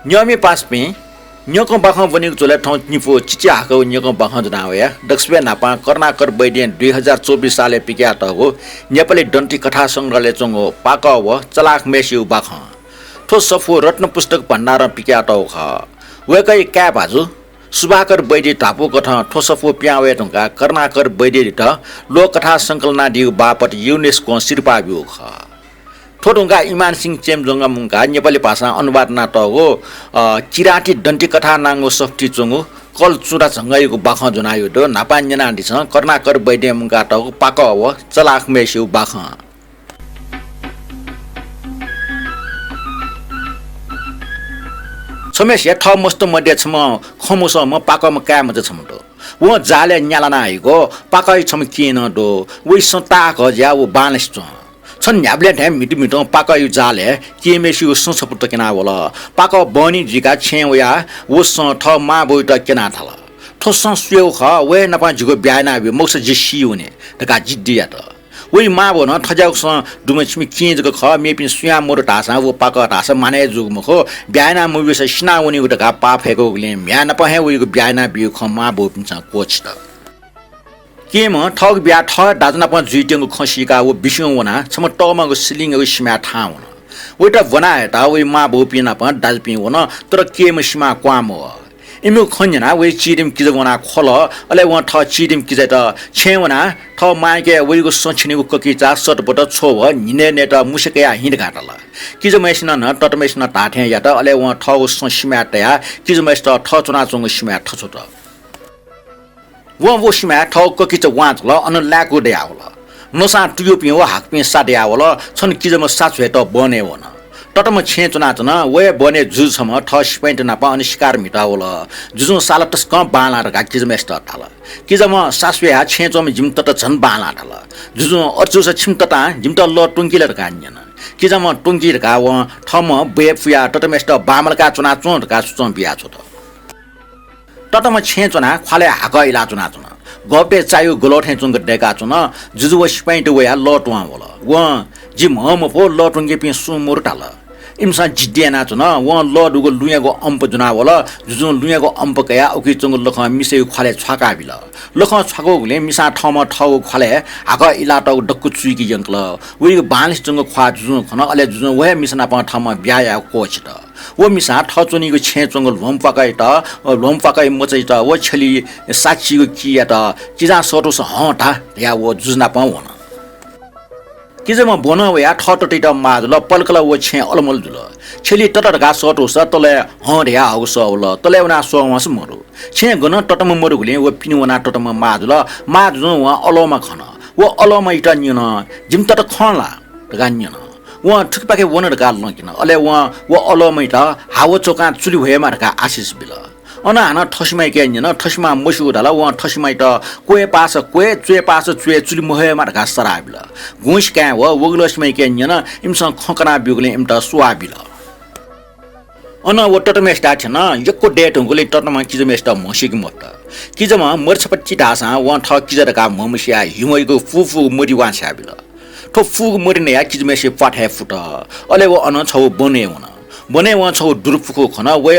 Nyomi paspi, nyokong baakhan bani chole thong nipu chichi hako nyokong baakhan jana ya. Daksbe napa Karunakar Baidya 2024 साले पिक्या त हो नेपाली दन्त्यकथा संग्रहले चंगो पाका व chalakhamh सिउ बाakhan. थो सफु रत्न पुस्तक भण्डार पिक्या त हो वेकै क्या बाजु सुभाकर वैद्य टापु कथा ठोसफो प्यावे ढुङ्गा कर्णाकर वैद्य त लोककथा संकलना दिउ बापट युनेस्को सिरपा बिउ ख ठोडुङ्गा इमान सिंह चेमजोङ मुङका नेपाली भाषा अनुवाद नाट हो किराती दन्त्यकथा नाङ्गो सफ्टी चुङु कल चुरा झंगाइको बाखा जुनायो दो नापान्जना दिस कर्णाकर वैद्य मुङका त पाक हो chalakhamh सिउ बाखा समस्या ठ मस्त मध्ये छम खमुस म पाकम क्या मज छमतो वो जाले न्याला नाइको पाकै छम किन दो वइ सता गज्या वो बानस छन् न्याबले ढ्याम मिटु मिटु पाकै जाले केमेसी उ ससपुत केना होला पाक बनी जिका छेवया वो स ठ मा बोइट केना थला ठो संस्यो ख वे नपा जिगो ब्याना बि मोक्स जिसी हुने तका जिद्दिया त वइ मा भन ठजाउस दुमछमी किजको ख मेपि सुया मोर टासा वो पाक टासा माने जुगमखो ब्याना मुबिस सिनाउनी उटका पाफेकोले म्यान पहे उइको ब्याना बिउ ख मा बोपिन्छ कोच त केम ठग ब्या ठ दाजना प जुइटेंगो खसीका वो बिस्यौ वना छम टमगो सिलिङगो सिमा ठाउन उटा बनाए ता वइ मा बोपिना प दालपि वन तर केम सिमा क्वाम इमु खन्जना वे चिरिम किजगोना खोल अले व ठ चिरिम किजे त छेवना ठ माके वइको सछिनेको ककिचा सटपट छो भ निने नेट मुसकेया हिँड घाटला किजमेसन न टटमेसन टाठे या त अले व ठ ससिमा तया किजमेस त ठ चुना चंग सिमा ठछो त वो सिमा ठ ककिच वाचला अन लाको देया होला नसा टुयोपि व हाकपि सादेया होला छन किजम साछे त बने वन टटम छे चुना चुना वे बने जुझम ठ स्पेन्ट न प अनिस्कार मिटा होला जुजु सालटस क बाला र किजमेस त थाला किजम सासवे हा छे चम जिम त झन बाला थाला जुजु अर्चुस छिम त जिम त ल टुंकिल र कान्यन किजम टुंकी र का व ठम बेफुया टटमेस त बामलका चुना चोन का सुचम बिया छ त टटम छे चुना खाले हाक इला चुना चुना गपे चायु गोलोठे चुंग डेका चुना जुजु स्पेन्ट वे लटवा होला व जिम हम पो लटुंगे पि सुमुर टाला इमसा जिद्याना चुना व लडुगो लुयागो अम्प जुना होला जुजु लुयागो अम्प कया उकि चंग लख मिसे खाले छका बिल लख छकोले मिसा ठम ठौ खाले हाक इला त डक्कु चुइकी यंकल उइ बालिस चंग ख्वा जुजु खन अले जुजु वे मिसना प ठम ब्याया कोच त वो मिसा ठचुनीको छे चंग लोमपाकै मचै त वो छली साक्षीको किया त किजा सटोस हटा या वो जुजना पाउन किजमा बन या ठटटै त माजल पलकला वो छे अलमल जुल छली टटटका सटोस तले हड्या हौस होल तले उना सोवास मरु छे गन टटम मरुगले वो पिनुना टटम माजल माजु व अलमा खन वो अलमा इटा निन जिम त खनला गान्यन व ठुकपाके वन गा लकिन अले व अलमै त हाव चोका चुली भएमा का आशिष बिल अन हाना ठसमाइ के निन ठसमा मसु डाला व ठसमाइ त कोए पास कोए चुए पास चुए चुली भएमा का सरा बिल गुस का व वगलसमै के निन इमस खकना बिगले इम त सुआ बिल अन व टटमेस्टा छन यको डेट हुगले टटमा किजमेस्टा मसिक मत किजमा मर्छपच्ची ढासा व ठ किजरका ममसिया हिमैको फुफु मरिवा छाबिल ठो फुग मरिने या किजमेसे पाठे फुट अले वो अन छौ बने व छौ दुर्फुको खना वे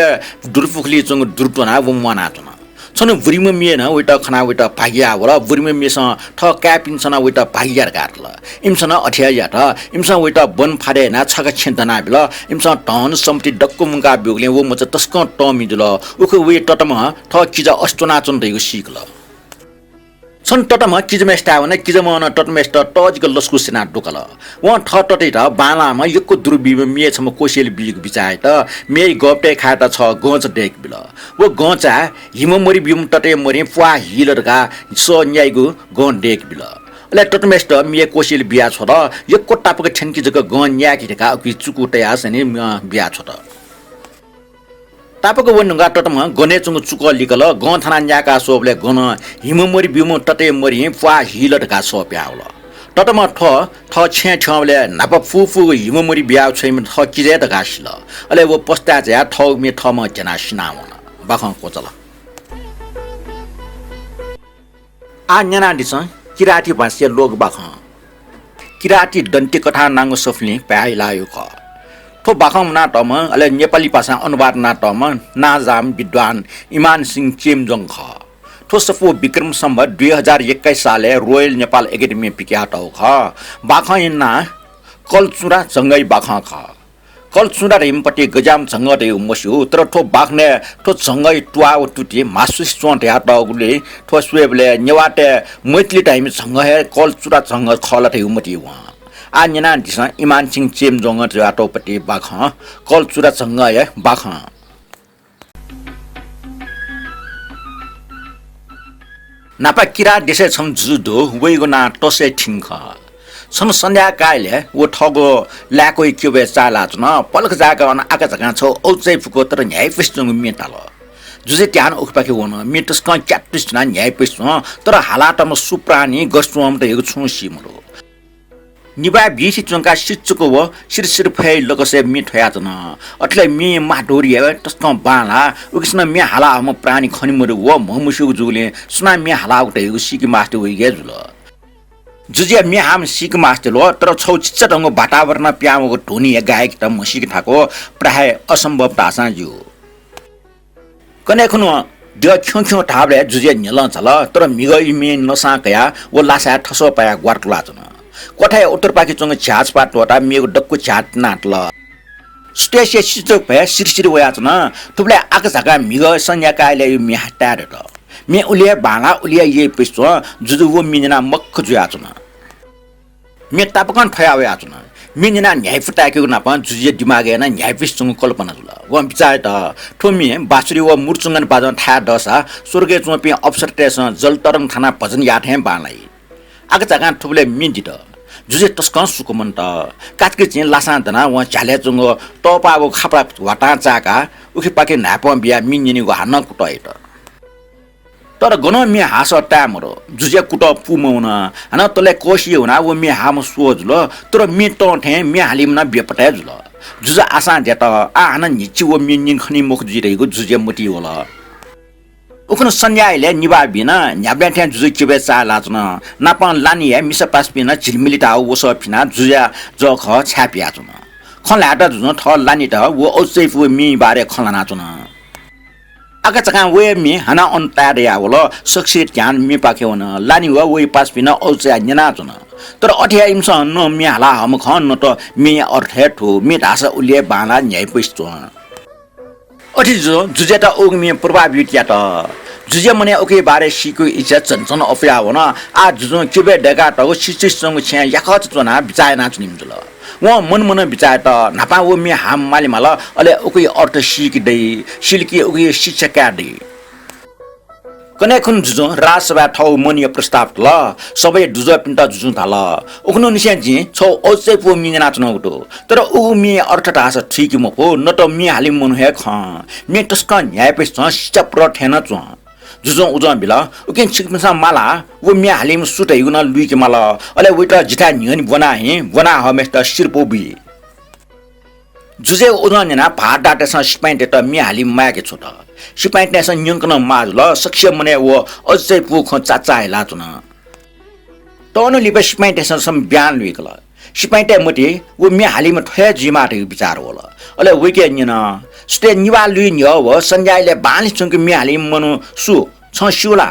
दुर्फुकली चंग दुर्पना वो मना तना छन बुरिम मिएन वेटा खना वेटा भाग्या होला बुरिम मिस ठ क्यापिन छना वेटा भाग्यार गाटल इमसन अठिया या त इमसन वेटा बन फाडे ना छक छेन्तना बिल इमसन टन सम्पति डक्कु मुंगा बिगले वो मच तस्क टमी दिल उखु वे टटम ठ किजा अष्टना चन दैको सिकल छन टटम किजमेस्टा वन किजमन टटमेस्ट टजको लस्कु सेना डुकल व ठटटै त बालामा यको दुर्बिम मे छम कोसेल बिग बिचाए त मे गपटे खाता छ गज डेक बिल वो गचा हिममरी बिम टटे मरि फुआ हिलरका सो न्याइगु गन डेक बिल अले टटमेस्ट मे कोसेल बिया छ र यको टापक छनकी जक गन न्याकिका उकि चुकुटे आसने बिया छ त तापको वनगा टटम गने चंग चुक लिकल ग थाना न्याका सोबले गन हिममरी बिम टटे मरि फुआ हिलरका सो प्याउल टटम ठ छे छले नाप फुफु हिममरी ब्याउ छैम ठ किजे त गासिल अले वो पस्ता ज्या ठ मे ठम जना सिनावन बाखन कोचल आ न्याना दिस किराती भाषा लोक बाखन किराती दन्त्यकथा नांगो सफली पाइ लायो ख ठो बाखम नाटकमा अले नेपाली भाषा अनुवाद नाटकमा नाजाम विद्वान इमान सिंह चेमजोङ ख ठो सफो विक्रम सम्वत 2021 साले रोयल नेपाल एकेडमी पिक्याटौ ख बाखैना कलचुरा जंगै बाखा ख कलचुरा रिमपट्टि गजाम जंग रे मस्यु तर ठो बाखने ठो जंगै टुवा टुटी मासुस चोंट याटौले ठो स्वेबले नेवाटे मैतली टाइम जंग हे कलचुरा जंग खलथे उमति वा आ निना दिस इमान सिंह चेमजोङ याटौपट्टि बाखा कलचुरा जंग हे बाखा नापा किरा देशे छम जुदो वैगुना टसे ठिंख छन संध्या काइले वो ठगो ल्याकोइ क्युबे चालाच न पलक जाका अन आका जगा छ औचै फुको तर न्याय पिस्टुङ मेटाल जुजे त्यान उखपाके वन मेटस क क्याप्टिस न न्याय पिस्टु तर हालाटम सुप्रानी गस्टुम त हेगु छु सिमरो निबा बिसी चंका सिच्चको व सिरसिर फै लगसे मिठया जन अट्ले मी माडोरी हे तस्क बाला उकिसन मे हाला हम प्राणी खनिमरु व ममुसु जुले सुना मे हाला उटे हेगु सिकी मास्टर होइगे जुल जुजिया मे हाम सिक मास्टर लो तर छौ चिच्च ढंग वातावरण प्यामको ढोनी गायक त मसिक थाको प्राय असम्भव तासा जु कने खनु द ख्यौ ठाबले जुजिया नेल छल तर मिगइ मे नसा कया व लासा ठसो पाया ग्वारटुला जन कोठाय उत्तर पाकी चंग छाज पाट वटा मेगु डक्कु छाट नाटल स्टेशे सिचो भए सिरसिर वया छन तुबले आक झका मिग संया काले मे हटार त मे उलिया बाला उलिया ये पिस्तो जुजु वो मिजना मक्ख जुया छन मे तापकन ठया वया छन मिजना न्याय फटाके नापा जुजिया दिमागे न न्याय पिस्तुङ कल्पना जुल व बिचार त ठोमी बासुरी व मुर्चुङन बाजन ठा दसा स्वर्गे चोपी अवसर टेस जलतरङ थाना भजन याथे बालाई आक झका ठुबले मिन्दित जुजे तस्कन सुकुमन त काटके चाहिँ लासान्तना व झाले चुङ टपाबो खापडा वाटा चाका उखि पाके नाप बिया मिन्जिनी गो हान्न कुटै त तर गन मे हास टामरो जुजे कुट पुमौन हन तले कोशी हुना व मे हाम सोजल तर मे टठे मे हालिम न बेपटा जुल जुजा आसा जेत आ हन निची व मिन्जिन खनि मुख जिरेको जुजे मुटी होला उखन संयाइले निबा बिना न्याब्याठ्या जुजु किबे चालाचन नापन लानी हे मिस पास बिना झिलमिलिटा वस फिना जुया जख छापिया चुन खलाटा जुन थ लानी त वो औचैफ मी बारे खलाना चुन आका चका वे मी हना अन्तारे आवल सक्सेट ध्यान मी पाखे वन लानी व वे पास बिना औचै न्याना चुन तर अठ्या इमस न मी हाला हम खन न त मी अर्थे ठो मी धास उले बाला न्याय पिस्तो अठी जुजेटा ओगमी प्रभावित त जुजे मने ओके बारे सिको इच्छा चनचन अफिया होन आ जुजो किबे डेगा त सिसिसँग छ्या याखच चना बिचाय नाच निमजुल व मन बिचाय त नापा व मे हाम माले माल अले ओके अर्थ सिक दे सिल्की ओके शिक्षका दे कने खुन जुजो राजसभा ठौ मनिय प्रस्ताव ल सबै जुजो पिन्टा जुजु थाल उखनो निसे जि छौ औचै पो मिना चनौटो तर उ मी अर्थ तास ठीक मको न त मी हालिम मन हे ख मे टस्क न्याय पेस चप्र ठेन च जुजो उजन बिला उके छिकमसा माला व मे हालिम सुटै गुना लुइके माला अले वेटा जिता निहन बना हमेस त सिरपो बि जुजे उजन ना भाट डाटेस स्पाइन्ट त मे हालिम माके छोट सिपाइन्ट नेस न्यंकन माजल सक्ष्य मने व अझै पुख चाचा हैला चुन तनु लिबे सिपाइन्ट नेस सम ब्यान लुइकल सिपाइन्ट मटे व मे हालिम ठय जिमा रे विचार होला अले वेके निन स्टे निवा लुइ न्य व संजाइले बाली चुंक मे हालिम मनु सु छ सिउला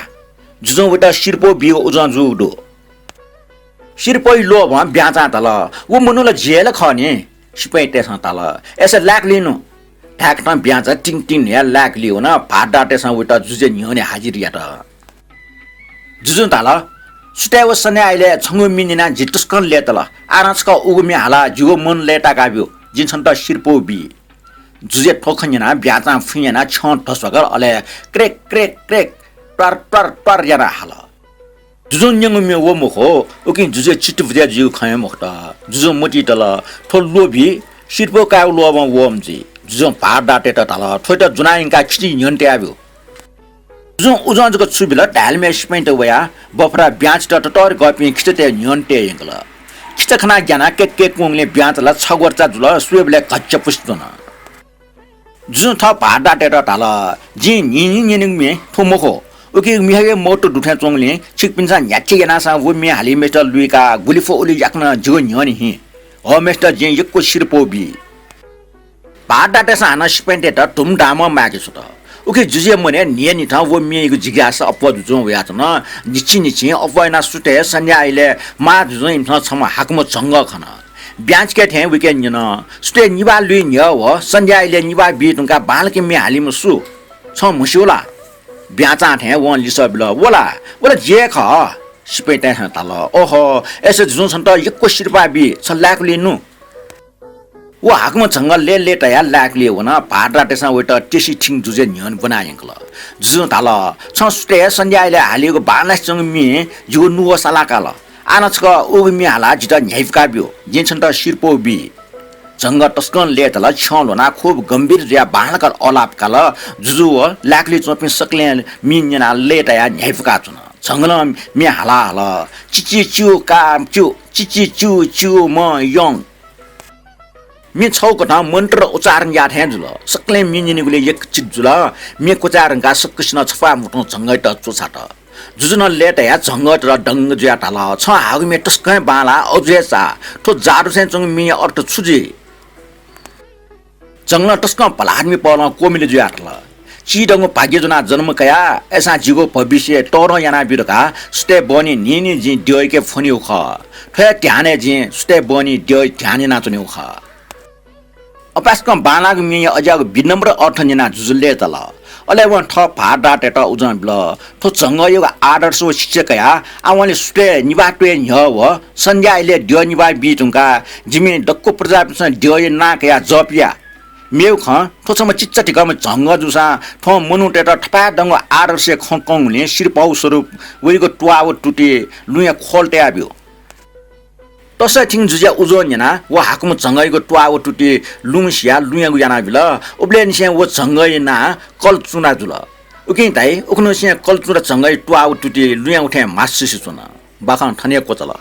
जुजो वटा सिरपो बियो उजन जुडो सिरपै लो भ ब्याचा तल व मनुले जेल खने सिपाइन्ट नेस तल एसे लाक लिनु ठाकटा ब्याज टिङ टिङ या लाग लियो न भाट डाटेसँग उता जुजे निहने हाजिरिया त जुजु ताल सुटाव सने आइले छंगु मिनिना जिटस्कन लेतल आराचका उगुमे हाला जुगो मन लेटा गाब्यो जिन्छन त सिरपो बि जुजे ठोखन्यना ब्याचा फुयना छ ठसगर अले क्रेक क्रेक क्रेक टर टर टर याना हाला जुजु न्यंगु मे वो मुखो ओकि जुजे चिट भ्या जु खय मुखता जुजु मोटी तल ठो लोभी सिरपो काउ लोबा वमजी जुजो भाट डाटे त ताल ठोइट जुनाइङका खिची न्यन्टे आब्यो जुजो उजनजको छुबिल ढालमे स्पेन्ट वया बफरा ब्याज त टटर गपि खिचते न्यन्टे यंगल खिचखना ज्ञाना के कुङले ब्याजला छगोर्चा जुल सुबले घच्च पुस्तन जुजो थ भाट डाटे त ताल जि निनिनिङ मे ठोमखो ओके मिहागे मोटो दुठा चोङले छिकपिन्सा न्याचे यानासा वो मे हाली मेस्टर लुइका गुलिफो ओली याक्न जिगो न्यनि हि हो मेस्टर जे यक्को सिरपो बि 바다에서 하나 스펜데다 둠다마 마기서다 오케이 주제 뭐네 니에 다 원미의 그 지가서 업어도 좀 왜하잖아 니치 업어나 수대 산야일에 마주좀 임타 참 하고 정각하나 bianchke the weekend na ste ni ba lui nya wo sanja ile ni ba bi tung ka ba ke mi ali mu su chong mu shu la bian zang the won li so bi lo wo la je kha shi pe tan han ta lo o ho es zung san da yi ko shi ba bi san lak li nu wo ha ko chang le ta ya lak li wo na ba da te san we ta ti shi ting zu je nyan bu na yin ko lo zung ta lo chong ste sanja ile ali ko ba na chang mi yu nu wo sa la ka lo 아나츠가 우미하라 지다 녀입가비오 진천다 시르포비 정가 Tuscan ले तला छलो ना खूब गंभीर रिया बाणकर ओलाप काला जुजुव लाकली चोपिन सकले मिन्यना लेटा या न्याइफका चुन जंगल मे हाला हाला चिची चु का चु म यङ मे छौको ता मन्त्र उच्चारण या थे जुल सकले मिन्यनी गुले एक चित जुल मे कोचारण का सककृष्ण छफा मुटो जंगै त चुछा त जुजुन लेट या जंगट र डंग ज्या ताला छ हागु मे टस्कै बाला अजेसा तो जाडु सेन जंग मी अर्थ छुजी जंगल टस्क पलादमी पल कोमिले ज्या ताला चिडंग भाग्यजना जन्म कया एसा जिगो भविष्य तोर याना बिरका स्टे बनी निनी जि ड्योय के फनिउ ख थे ध्याने जि स्टे बनी ड्योय ध्याने नाचनिउ ख अपास्क बालागु मी अजागु विनम्र अर्थ जना जुजुले तला अले वन थ भाडा टेटा उजन ब्ल थो जंग यो आदर्श शिक्षक या आवाले स्टे निबा ट्वे न्य व संज्ञाले ड्यो निबा बिटुंका जिमि डक्को प्रजापिस ड्यो ना कया जपिया मेउ ख थो सम चिच्चा टिकम जंग जुसा थो मनु टेटा थपा दंग आदर्श खंकंगले शिरपाउ स्वरूप वेगो टुआव टुटी लुया खोलटे आबियो तसै थिङ जुजा उजोन याना व हाकुम जंगैको टुआव टुटी लुङसिया लुयागु याना बिल उब्लेन से व जंगै ना कल चुना जुल उकिन ताई उखनो से कल चुना जंगै टुआव टुटी लुया उठे मासिस चुना बाखान थने कोचला